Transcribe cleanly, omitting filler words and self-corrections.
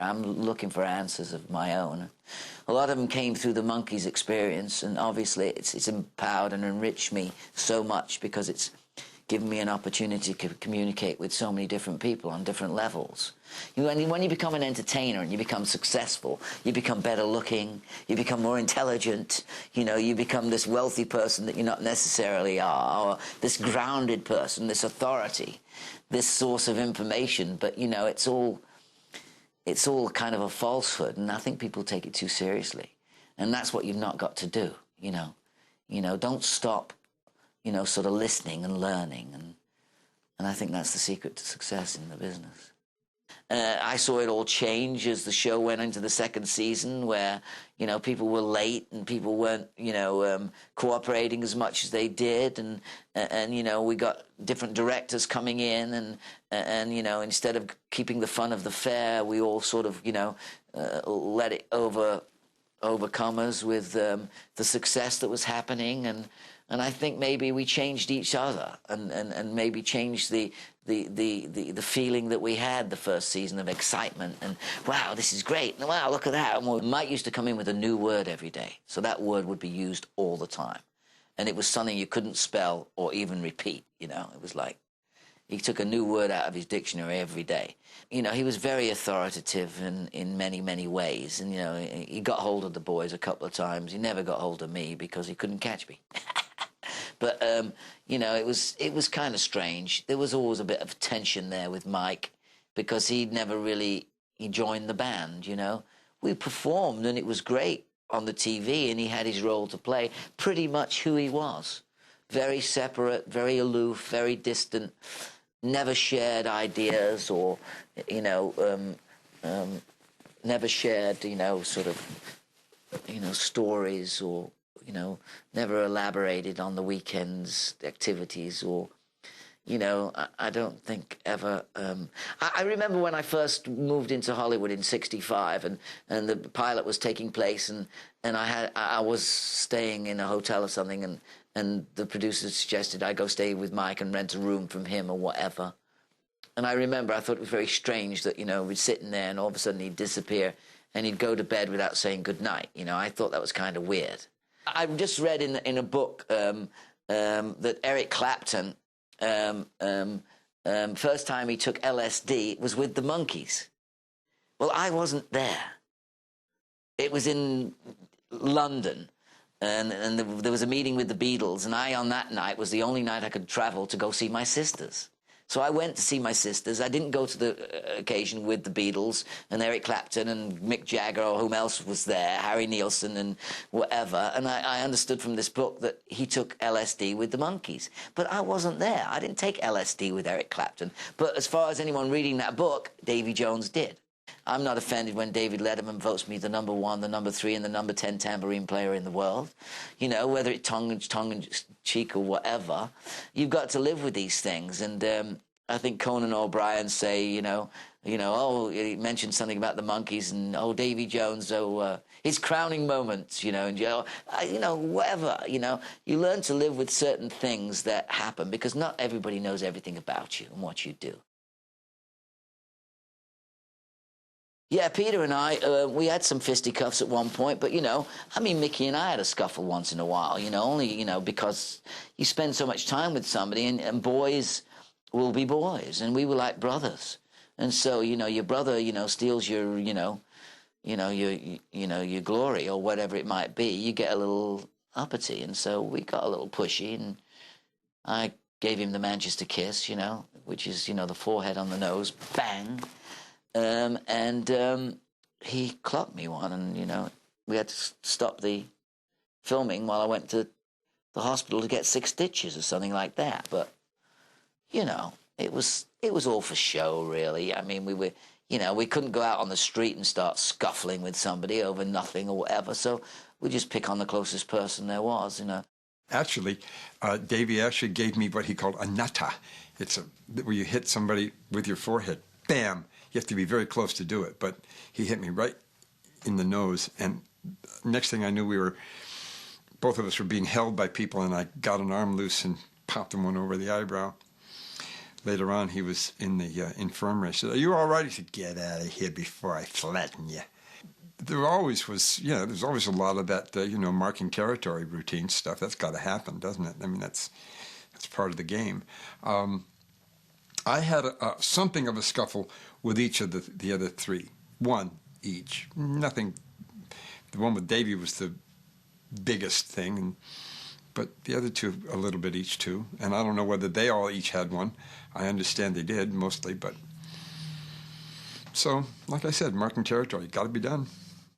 I'm looking for answers of my own. A lot of them came through the Monkees experience, and obviously it's empowered and enriched me so much because it's given me an opportunity to communicate with so many different people on different levels. When you become an entertainer and you become successful, you become better looking, you become more intelligent, you become this wealthy person that you not necessarily are, or this grounded person, this authority, this source of information, but it's all kind of a falsehood, and I think people take it too seriously. And that's what you've not got to do, don't stop, sort of listening and learning, and I think that's the secret to success in the business. I saw it all change as the show went into the second season, where, people were late and people weren't, cooperating as much as they did, and we got different directors coming in, and instead of keeping the fun of the fair, we all sort of, let it overcome us with the success that was happening, and I think maybe we changed each other, and maybe changed the feeling that we had the first season of excitement, and wow, this is great, and wow, look at that. And Mike used to come in with a new word every day, so that word would be used all the time, and it was something you couldn't spell or even repeat. It was like he took a new word out of his dictionary every day. He was very authoritative in many, many ways, and he got hold of the boys a couple of times. He never got hold of me because he couldn't catch me. But, it was kind of strange. There was always a bit of tension there with Mike because he joined the band, We performed and it was great on the TV, and he had his role to play, pretty much who he was. Very separate, very aloof, very distant, never shared ideas or, never shared, sort of, stories or, never elaborated on the weekend's activities or, I don't think ever. I remember when I first moved into Hollywood in '65, and the pilot was taking place, and I was staying in a hotel or something, and the producer suggested I go stay with Mike and rent a room from him or whatever. And I remember I thought it was very strange that, we'd sit in there and all of a sudden he'd disappear and he'd go to bed without saying goodnight. I thought that was kind of weird. I've just read in a book that Eric Clapton, first time he took LSD was with the Monkees. Well, I wasn't there. It was in London, and there was a meeting with the Beatles, and I, on that night, was the only night I could travel to go see my sisters. So I went to see my sisters. I didn't go to the occasion with the Beatles and Eric Clapton and Mick Jagger or whom else was there, Harry Nilsson and whatever. And I understood from this book that he took LSD with the Monkees. But I wasn't there. I didn't take LSD with Eric Clapton. But as far as anyone reading that book, Davy Jones did. I'm not offended when David Letterman votes me the number 1, the number 3, and the number 10 tambourine player in the world. Whether it's tongue in cheek or whatever, you've got to live with these things. And I think Conan O'Brien say, oh, he mentioned something about the Monkees, and Davy Jones, his crowning moments, and whatever, you learn to live with certain things that happen because not everybody knows everything about you and what you do. Yeah, Peter and I, we had some fisticuffs at one point, but, Mickey and I had a scuffle once in a while, only, because you spend so much time with somebody, and boys will be boys, and we were like brothers. And so, your brother, steals your, your glory or whatever it might be, you get a little uppity. And so we got a little pushy, and I gave him the Manchester kiss, which is, the forehead on the nose, bang. And he clocked me one, and, we had to stop the filming while I went to the hospital to get 6 stitches or something like that. But, it was all for show, really. I mean, we were, we couldn't go out on the street and start scuffling with somebody over nothing or whatever, so we just pick on the closest person there was, Actually, Davy actually gave me what he called a nutta. It's where you hit somebody with your forehead. Bam! You have to be very close to do it, but he hit me right in the nose, and next thing I knew, both of us were being held by people, and I got an arm loose and popped him one over the eyebrow. later on, he was in the infirmary. I said, "Are you all right?" He said, "Get out of here before I flatten you." There always was, there's always a lot of that, marking territory routine stuff. That's got to happen, doesn't it? I mean, that's part of the game. I had something of a scuffle with each of the other three. One each. Nothing. The one with Davy was the biggest thing, but the other two a little bit each too. And I don't know whether they all each had one. I understand they did mostly, but so like I said, marking territory got to be done.